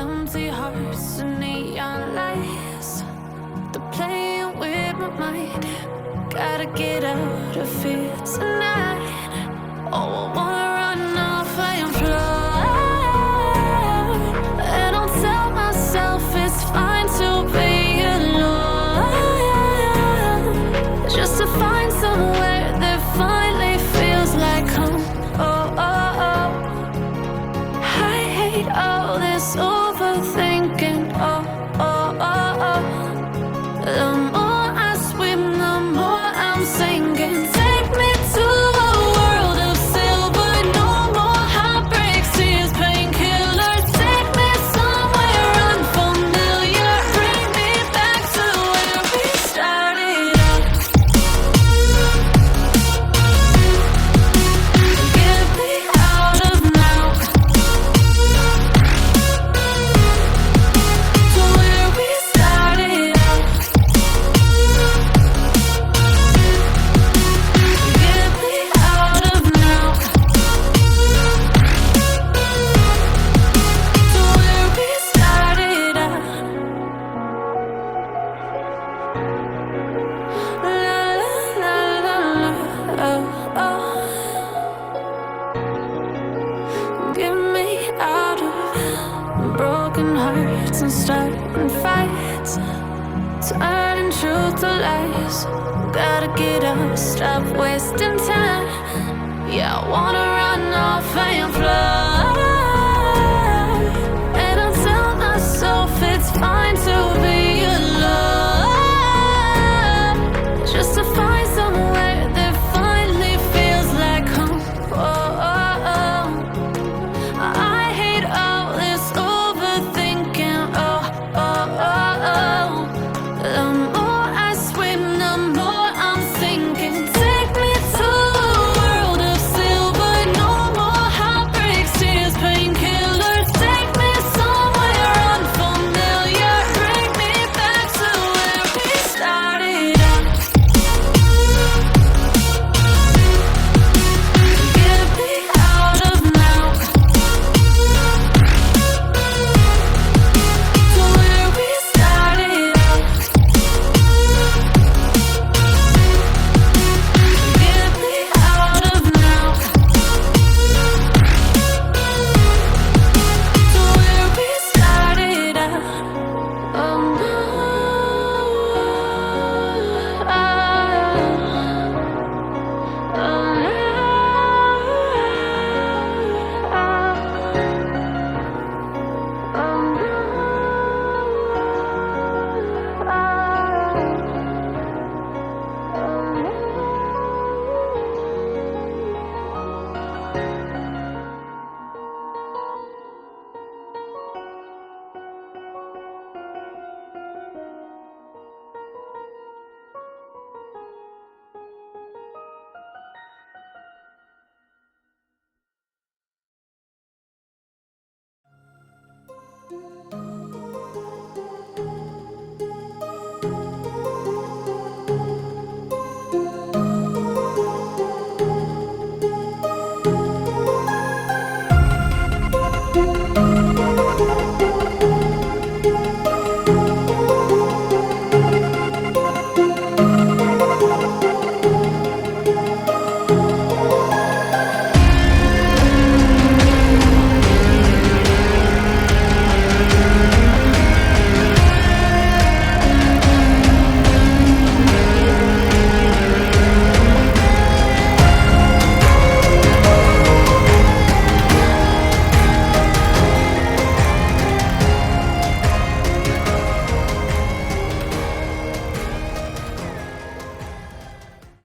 empty hearts and neon lights. They're playing with my mind. Gotta get out of here tonight. Oh, I wanna run off and fly. And I'll tell myself it's fine to be alone, just to find somewhere that finally feels like home. Oh, oh, oh. I hate all this overthinking. Oh, oh, oh, oh. The more I swim, the more I'm sinking. Take me to a world of silver. No more heartbreaks, tears, painkillers. Take me somewhere unfamiliar. Bring me back to where we started out. Get me out of now, to where we started out. Get me out of now, to where we started out. La la la la, oh, oh. Get me out of broken hearts and starting fights, turning truth to lies. Gotta get up, stop wasting time. Yeah, I wanna run off and fly. And I'll tell myself it's fine to be alone, just to find somewhere that finally feels like home. Oh, oh, oh. I hate all this overthinking. Oh, oh, oh, oh. The more I swim, the more I'm sinking. Take me to a world of silver. No more heartbreaks, tears, painkillers. Take me somewhere unfamiliar. Bring me back to where we started out. Get me out of now, to where we started out. Get me out of now, to where we started out. Oh no,